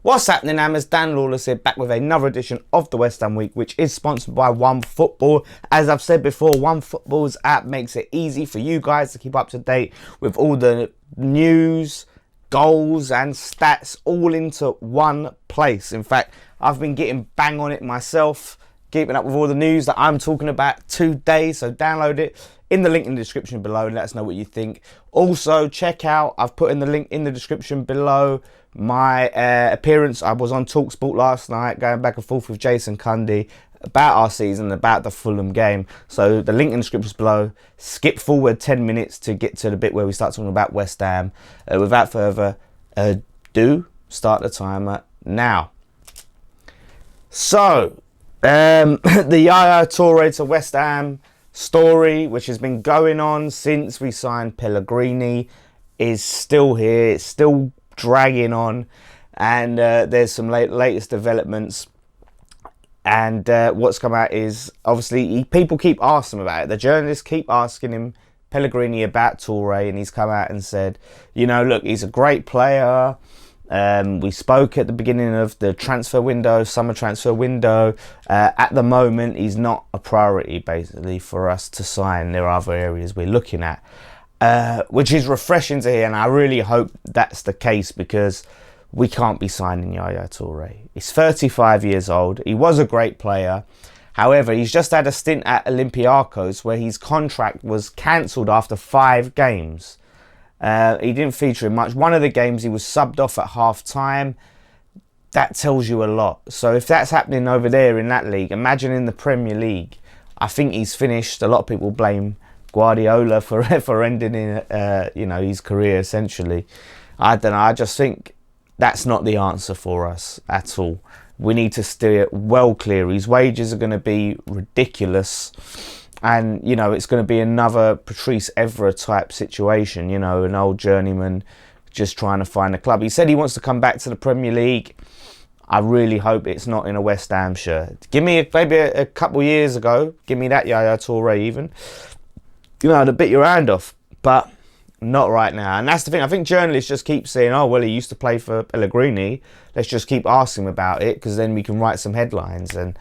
What's happening, Hammers? Dan Lawless here, back with another edition of the West Ham Week, which is sponsored by OneFootball. As I've said before, OneFootball's app makes it easy for you guys to keep up to date with all the news, goals and stats all into one place. In fact, I've been getting bang on it myself, keeping up with all the news that I'm talking about today. So download it in the link in the description below and let us know what you think. Also, check out, I've put in the link in the description below, my appearance. I was on TalkSport last night, going back and forth with Jason Cundy about our season, about the Fulham game. So the link in the description is below. Skip forward 10 minutes to get to the bit where we start talking about West Ham. Without further ado, start the timer now. So, the Yaya Touré to West Ham story, which has been going on since we signed Pellegrini, is still here. It's still dragging on, and there's some latest developments. And what's come out is, obviously, people keep asking about it. The journalists keep asking him, Pellegrini, about Toure, and he's come out and said, you know, look, he's a great player. We spoke at the beginning of the transfer window, summer transfer window. At the moment, he's not a priority, basically, for us to sign. There are other areas we're looking at, which is refreshing to hear. And I really hope that's the case, because we can't be signing Yaya Touré. He's 35 years old. He was a great player. However, he's just had a stint at Olympiacos where his contract was cancelled after 5 games. He didn't feature in much. One of the games he was subbed off at half time. That tells you a lot. So if that's happening over there in that league, imagine in the Premier League. I think he's finished. A lot of people blame Guardiola for ending his career, essentially. I don't know. I just think that's not the answer for us at all. We need to steer well clear. His wages are going to be ridiculous. And, you know, it's going to be another Patrice Evra type situation, you know, an old journeyman just trying to find a club. He said he wants to come back to the Premier League. I really hope it's not in a West Ham shirt. Give me maybe a couple of years ago, give me that Yaya Touré even. You know, to bit your hand off, but not right now. And that's the thing. I think journalists just keep saying, oh, well, he used to play for Pellegrini. Let's just keep asking him about it, because then we can write some headlines. And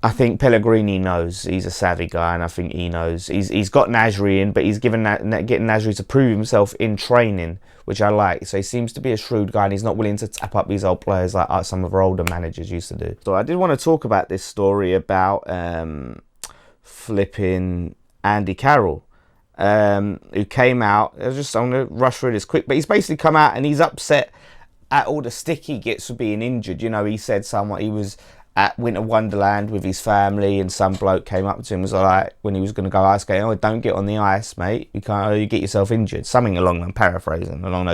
I think Pellegrini knows. He's a savvy guy, and I think he knows. He's got Nasri in, but he's getting Nasri to prove himself in training, which I like. So he seems to be a shrewd guy, and he's not willing to tap up these old players like some of our older managers used to do. So I did want to talk about this story about flipping Andy Carroll, who came out. I'm going to rush through this quick, but he's basically come out and he's upset at all the stick he gets for being injured. You know, he said he was at Winter Wonderland with his family, and some bloke came up to him and was like, when he was going to go ice skating, oh, don't get on the ice, mate. You can't. You get yourself injured. Something along, I'm paraphrasing, along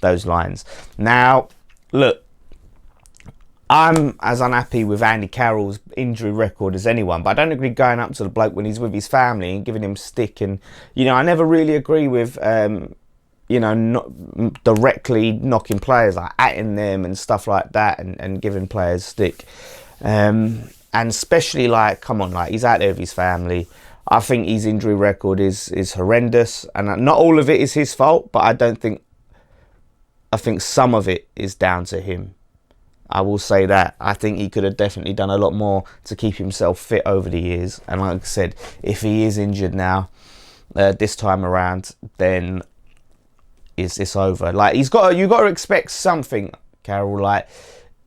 those lines. Now, look, I'm as unhappy with Andy Carroll's injury record as anyone, but I don't agree going up to the bloke when he's with his family and giving him stick. And, you know, I never really agree with, not directly knocking players, like atting them and stuff like that, and giving players stick. And especially, like, come on, like, he's out there with his family. I think his injury record is horrendous, and not all of it is his fault, but I think some of it is down to him. I will say that. I think he could have definitely done a lot more to keep himself fit over the years. And like I said, if he is injured now, this time around, then it's over. Like, you got to expect something, Carroll. Like,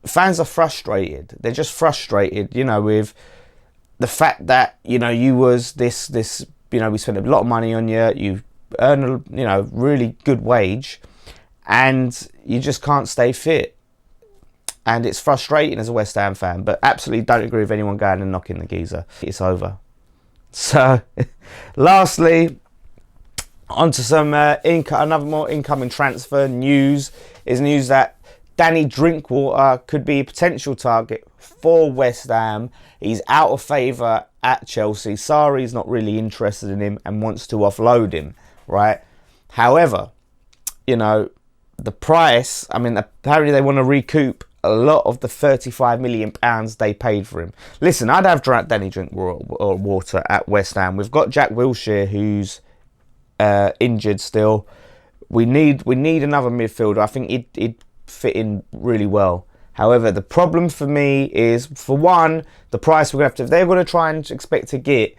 fans are frustrated. They're just frustrated, you know, with the fact that, you know, you was this, you know, we spent a lot of money on you. You earn a, you know, really good wage, and you just can't stay fit. And it's frustrating as a West Ham fan, but absolutely don't agree with anyone going and knocking the geezer. It's over. So, lastly, onto some another more incoming transfer news. Is news that Danny Drinkwater could be a potential target for West Ham. He's out of favour at Chelsea. Sarri's not really interested in him and wants to offload him, right? However, you know, the price, I mean, apparently they want to recoup a lot of the £35 million they paid for him. Listen, I'd have Danny Drinkwater at West Ham. We've got Jack Wilshere, who's injured still. We need another midfielder. I think he'd fit in really well. However, the problem for me is, for one, the price we're going to have to, if they're going to try and expect to get,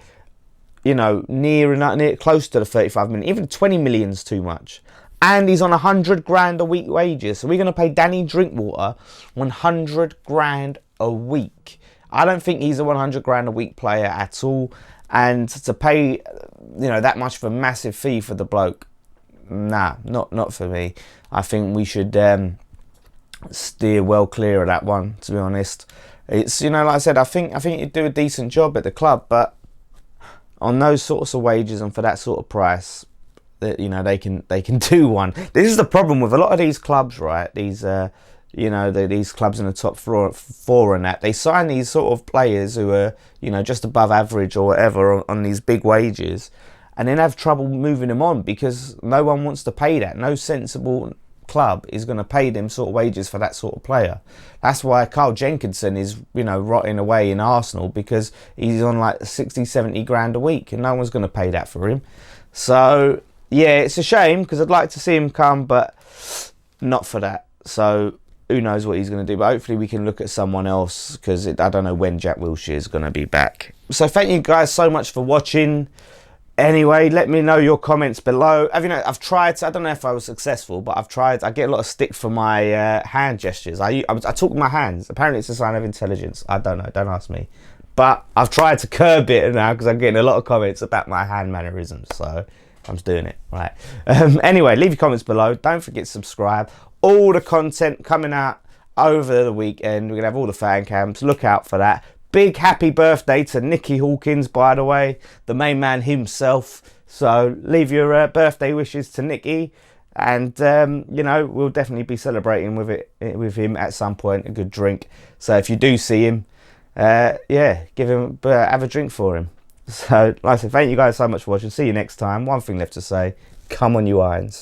you know, near close to the 35 million, even 20 million's too much. And he's on 100 grand a week wages. So we're going to pay Danny Drinkwater 100 grand a week. I don't think he's a 100 grand a week player at all. And to pay, you know, that much for a massive fee for the bloke, nah, not for me. I think we should steer well clear of that one, to be honest. It's, you know, like I said, I think he'd do a decent job at the club, but on those sorts of wages and for that sort of price, that, you know, they can do one. This is the problem with a lot of these clubs, right? These you know, these clubs in the top four and that, they sign these sort of players who are, you know, just above average or whatever on these big wages, and then have trouble moving them on because no one wants to pay that. No sensible club is going to pay them sort of wages for that sort of player. That's why Carl Jenkinson is, you know, rotting away in Arsenal, because he's on like 60, 70 grand a week and no one's going to pay that for him. So yeah, it's a shame because I'd like to see him come, but not for that. So who knows what he's going to do, but hopefully we can look at someone else, because I don't know when Jack Wilshere is going to be back. So thank you guys so much for watching. Anyway, let me know your comments below. I've tried to, I don't know if I was successful, but I've tried. I get a lot of stick for my hand gestures. I talk with my hands. Apparently it's a sign of intelligence. I don't know, don't ask me. But I've tried to curb it now because I'm getting a lot of comments about my hand mannerisms. So I'm just doing it, right? Anyway, leave your comments below. Don't forget to subscribe. All the content coming out over the weekend. We're going to have all the fan cams. Look out for that. Big happy birthday to Nicky Hawkins, by the way, the main man himself. So leave your birthday wishes to Nicky, and you know, we'll definitely be celebrating with him at some point. A good drink. So if you do see him, yeah, give him have a drink for him. So like I said, thank you guys so much for watching. See you next time. One thing left to say: come on, you irons.